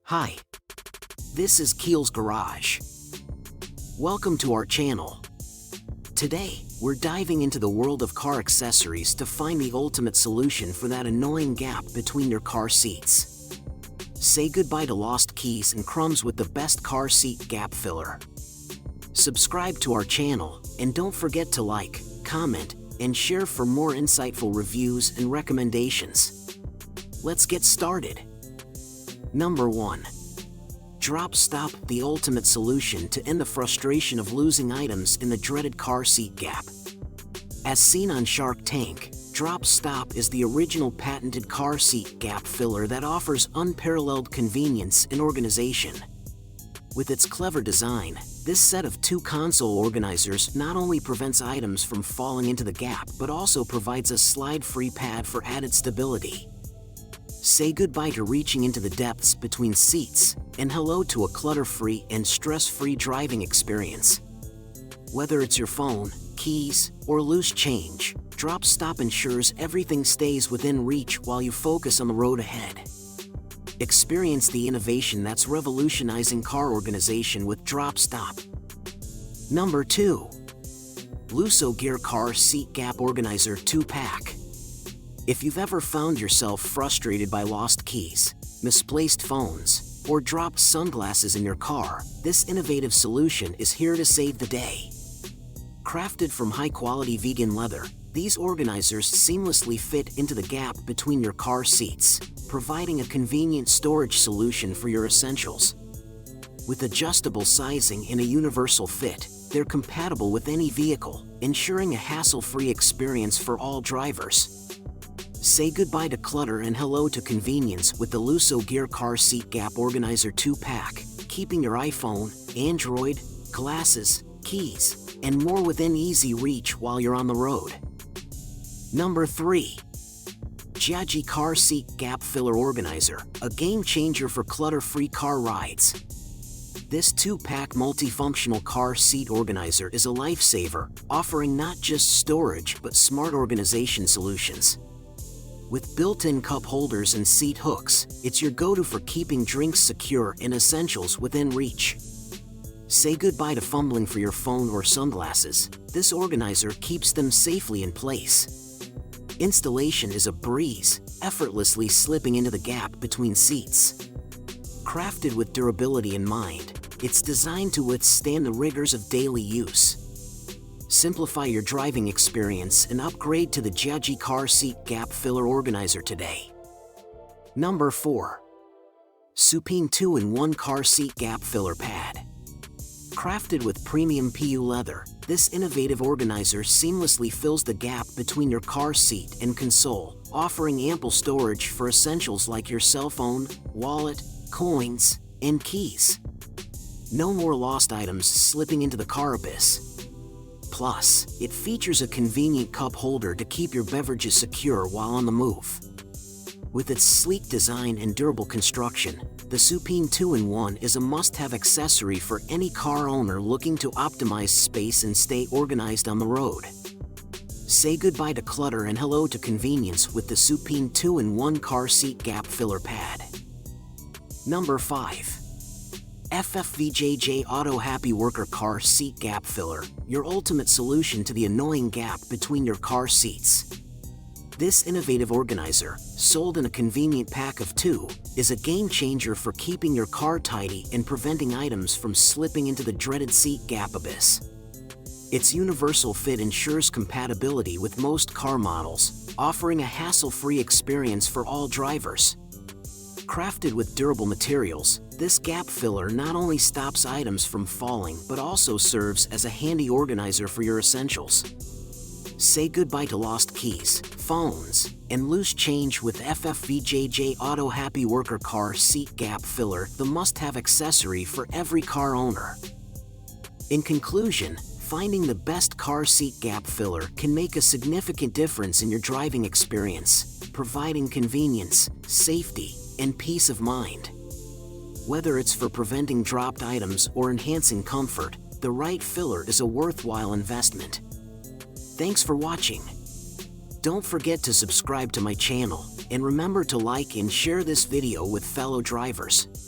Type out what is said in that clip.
Hi, this is Keel's Garage. Welcome to our channel. Today, we're diving into the world of car accessories to find the ultimate solution for that annoying gap between your car seats. Say goodbye to lost keys and crumbs with the best car seat gap filler. Subscribe to our channel, and don't forget to like, comment, and share for more insightful reviews and recommendations. Let's get started. Number 1. DropStop, the ultimate solution to end the frustration of losing items in the dreaded car seat gap. As seen on Shark Tank, DropStop is the original patented car seat gap filler that offers unparalleled convenience and organization. With its clever design, this set of two console organizers not only prevents items from falling into the gap but also provides a slide-free pad for added stability. Say goodbye to reaching into the depths between seats, and hello to a clutter-free and stress-free driving experience. Whether it's your phone, keys, or loose change, DropStop ensures everything stays within reach while you focus on the road ahead. Experience the innovation that's revolutionizing car organization with DropStop. Number 2. Luso Gear Car Seat Gap Organizer 2-Pack. If you've ever found yourself frustrated by lost keys, misplaced phones, or dropped sunglasses in your car, this innovative solution is here to save the day. Crafted from high-quality vegan leather, these organizers seamlessly fit into the gap between your car seats, providing a convenient storage solution for your essentials. With adjustable sizing and a universal fit, they're compatible with any vehicle, ensuring a hassle-free experience for all drivers. Say goodbye to clutter and hello to convenience with the Luso Gear Car Seat Gap Organizer 2-Pack, keeping your iPhone, Android, glasses, keys, and more within easy reach while you're on the road. Number 3. FFTJ Car Seat Gap Filler Organizer, a game-changer for clutter-free car rides. This 2-pack multifunctional car seat organizer is a lifesaver, offering not just storage but smart organization solutions. With built-in cup holders and seat hooks, it's your go-to for keeping drinks secure and essentials within reach. Say goodbye to fumbling for your phone or sunglasses. This organizer keeps them safely in place. Installation is a breeze, effortlessly slipping into the gap between seats. Crafted with durability in mind, it's designed to withstand the rigors of daily use. Simplify your driving experience and upgrade to the FFTJ Car Seat Gap Filler Organizer today. Number 4. Supine 2-in-1 Car Seat Gap Filler Pad. Crafted with premium PU leather, this innovative organizer seamlessly fills the gap between your car seat and console, offering ample storage for essentials like your cell phone, wallet, coins, and keys. No more lost items slipping into the car abyss. Plus, it features a convenient cup holder to keep your beverages secure while on the move. With its sleek design and durable construction, the Supine 2-in-1 is a must-have accessory for any car owner looking to optimize space and stay organized on the road. Say goodbye to clutter and hello to convenience with the Supine 2-in-1 Car Seat Gap Filler Pad. Number 5. FFTJ Auto Happy Worker Car Seat Gap Filler, your ultimate solution to the annoying gap between your car seats. This innovative organizer, sold in a convenient pack of 2, is a game-changer for keeping your car tidy and preventing items from slipping into the dreaded seat gap abyss. Its universal fit ensures compatibility with most car models, offering a hassle-free experience for all drivers. Crafted with durable materials, this gap filler not only stops items from falling but also serves as a handy organizer for your essentials. Say goodbye to lost keys, phones, and loose change with FFTJ Auto Happy Worker Car Seat Gap Filler, the must-have accessory for every car owner. In conclusion, finding the best car seat gap filler can make a significant difference in your driving experience, providing convenience, safety, and peace of mind. Whether it's for preventing dropped items or enhancing comfort, the right filler is a worthwhile investment. Thanks for watching. Don't forget to subscribe to my channel, and remember to like and share this video with fellow drivers.